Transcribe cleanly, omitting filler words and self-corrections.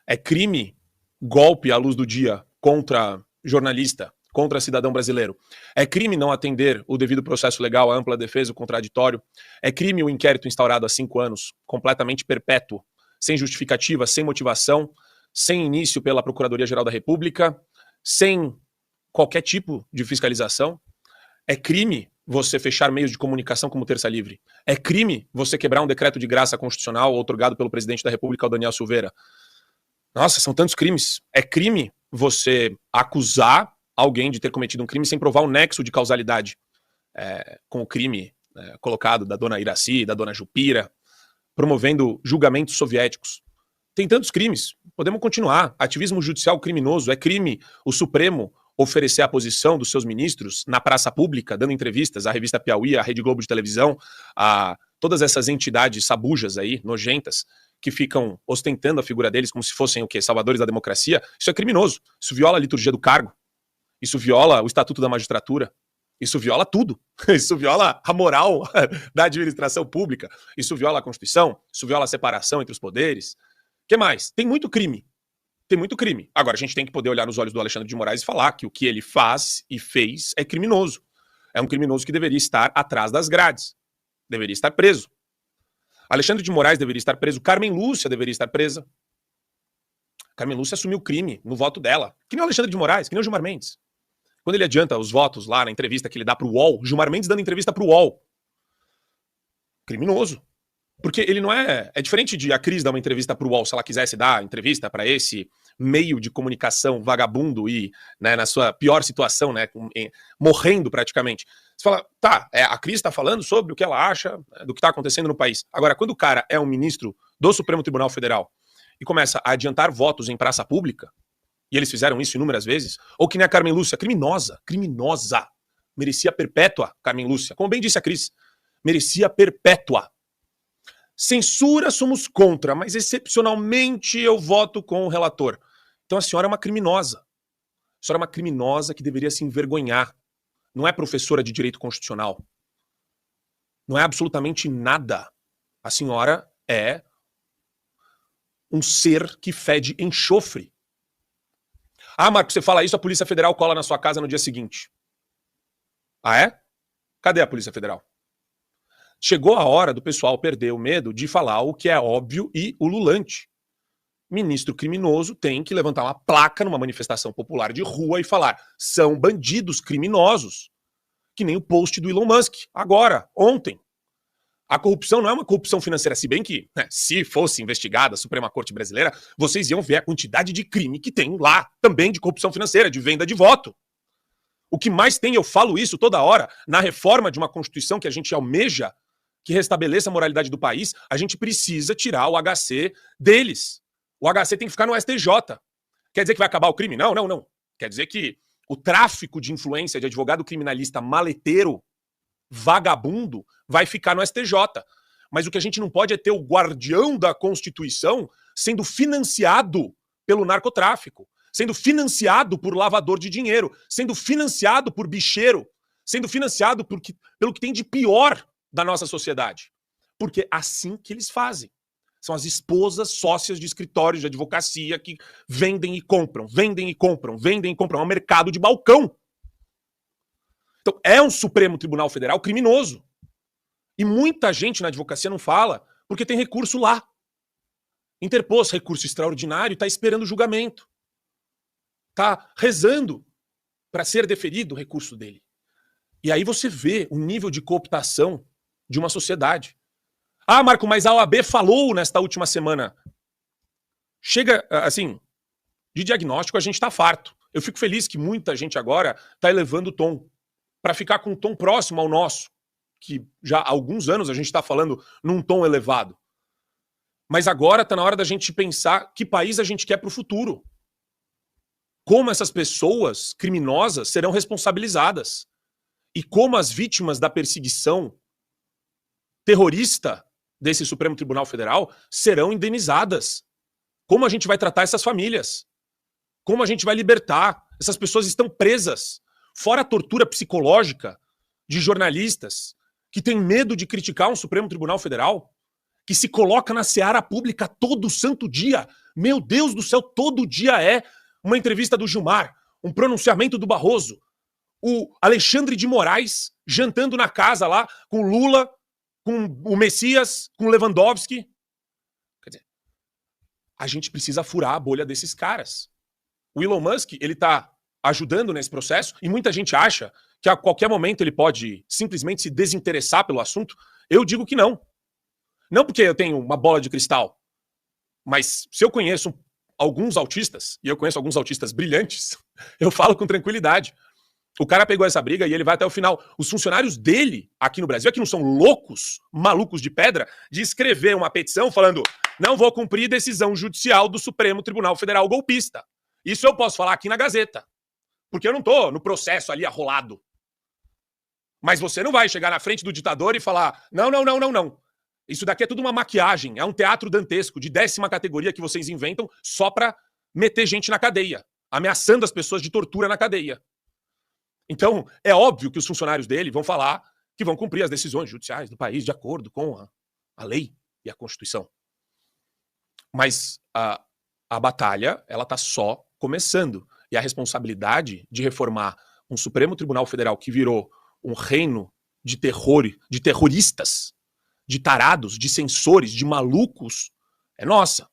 É crime golpe à luz do dia contra jornalista, contra cidadão brasileiro. É crime não atender o devido processo legal, a ampla defesa, o contraditório. É crime o inquérito instaurado há 5 anos, completamente perpétuo, sem justificativa, sem motivação, sem início pela Procuradoria-Geral da República, sem qualquer tipo de fiscalização. É crime você fechar meios de comunicação como Terça Livre. É crime você quebrar um decreto de graça constitucional outorgado pelo presidente da República, o Daniel Silveira. Nossa, são tantos crimes. É crime você acusar alguém de ter cometido um crime sem provar o nexo de causalidade com o crime colocado da dona Iraci, da dona Jupira, promovendo julgamentos soviéticos. Tem tantos crimes. Podemos continuar. Ativismo judicial criminoso. É crime o Supremo oferecer a posição dos seus ministros na praça pública, dando entrevistas à revista Piauí, à Rede Globo de televisão, a todas essas entidades sabujas aí, nojentas, que ficam ostentando a figura deles como se fossem o quê? Salvadores da democracia. Isso é criminoso. Isso viola a liturgia do cargo. Isso viola o Estatuto da Magistratura. Isso viola tudo. Isso viola a moral da administração pública. Isso viola a Constituição. Isso viola a separação entre os poderes. O que mais? Tem muito crime. Tem muito crime. Agora, a gente tem que poder olhar nos olhos do Alexandre de Moraes e falar que o que ele faz e fez é criminoso. É um criminoso que deveria estar atrás das grades. Deveria estar preso. Alexandre de Moraes deveria estar preso. Carmen Lúcia deveria estar presa. Carmen Lúcia assumiu o crime no voto dela. Que nem o Alexandre de Moraes, que nem o Gilmar Mendes. Quando ele adianta os votos lá na entrevista que ele dá pro UOL, Gilmar Mendes dando entrevista pro UOL. Criminoso. Porque ele não é... É diferente de a Cris dar uma entrevista pro UOL, se ela quisesse dar entrevista para esse meio de comunicação vagabundo e, né, na sua pior situação, né, morrendo praticamente. Você fala, tá, a Cris tá falando sobre o que ela acha do que tá acontecendo no país. Agora, quando o cara é um ministro do Supremo Tribunal Federal e começa a adiantar votos em praça pública, e eles fizeram isso inúmeras vezes, ou que nem a Carmen Lúcia, criminosa, merecia perpétua, Carmen Lúcia, como bem disse a Cris, merecia perpétua. Censura somos contra, mas excepcionalmente eu voto com o relator. Então a senhora é uma criminosa. A senhora é uma criminosa que deveria se envergonhar. Não é professora de direito constitucional. Não é absolutamente nada. A senhora é um ser que fede enxofre. Ah, Marco, você fala isso, a Polícia Federal cola na sua casa no dia seguinte. Ah, é? Cadê a Polícia Federal? Chegou a hora do pessoal perder o medo de falar o que é óbvio e ululante. Ministro criminoso tem que levantar uma placa numa manifestação popular de rua e falar: são bandidos criminosos. Que nem o post do Elon Musk, agora, ontem. A corrupção não é uma corrupção financeira, se bem que, né, se fosse investigada a Suprema Corte Brasileira, vocês iam ver a quantidade de crime que tem lá, também de corrupção financeira, de venda de voto. O que mais tem, eu falo isso toda hora, na reforma de uma Constituição que a gente almeja, que restabeleça a moralidade do país, a gente precisa tirar o HC deles. O HC tem que ficar no STJ. Quer dizer que vai acabar o crime? Não, não, não. Quer dizer que o tráfico de influência de advogado criminalista maleteiro, vagabundo, vai ficar no STJ. Mas o que a gente não pode é ter o guardião da Constituição sendo financiado pelo narcotráfico, sendo financiado por lavador de dinheiro, sendo financiado por bicheiro, sendo financiado pelo que tem de pior da nossa sociedade. Porque é assim que eles fazem. São as esposas sócias de escritórios de advocacia que vendem e compram, vendem e compram, vendem e compram. É um mercado de balcão. Então, é um Supremo Tribunal Federal criminoso. E muita gente na advocacia não fala porque tem recurso lá. Interpôs recurso extraordinário e está esperando o julgamento. Está rezando para ser deferido o recurso dele. E aí você vê o nível de cooptação de uma sociedade. Ah, Marco, mas a OAB falou nesta última semana. Chega, assim, de diagnóstico a gente está farto. Eu fico feliz que muita gente agora está elevando o tom, para ficar com um tom próximo ao nosso, que já há alguns anos a gente está falando num tom elevado. Mas agora está na hora da gente pensar que país a gente quer para o futuro. Como essas pessoas criminosas serão responsabilizadas. E como as vítimas da perseguição terrorista desse Supremo Tribunal Federal serão indenizadas. Como a gente vai tratar essas famílias? Como a gente vai libertar? Essas pessoas estão presas. Fora a tortura psicológica de jornalistas que têm medo de criticar um Supremo Tribunal Federal. que se coloca na seara pública todo santo dia. Meu Deus do céu, todo dia é uma entrevista do Gilmar, um pronunciamento do Barroso, o Alexandre de Moraes jantando na casa lá com Lula, com o Messias, com Lewandowski. Quer dizer, a gente precisa furar a bolha desses caras. O Elon Musk, ele tá ajudando nesse processo e muita gente acha que a qualquer momento ele pode simplesmente se desinteressar pelo assunto. Eu digo que não. Não porque eu tenho uma bola de cristal, mas se eu conheço alguns autistas, e eu conheço alguns autistas brilhantes, eu falo com tranquilidade. O cara pegou essa briga e ele vai até o final. Os funcionários dele, aqui no Brasil, é que não são loucos, malucos de pedra, de escrever uma petição falando: não vou cumprir decisão judicial do Supremo Tribunal Federal golpista. Isso eu posso falar aqui na Gazeta, porque eu não tô no processo ali arrolado. Mas você não vai chegar na frente do ditador e falar: não, não, não, não, não. Isso daqui é tudo uma maquiagem, é um teatro dantesco de 10ª categoria que vocês inventam só pra meter gente na cadeia, ameaçando as pessoas de tortura na cadeia. Então, é óbvio que os funcionários dele vão falar que vão cumprir as decisões judiciais do país de acordo com a lei e a Constituição. Mas a batalha, ela tá só começando. E a responsabilidade de reformar um Supremo Tribunal Federal que virou um reino de terror, de terroristas, de tarados, de censores, de malucos, é nossa.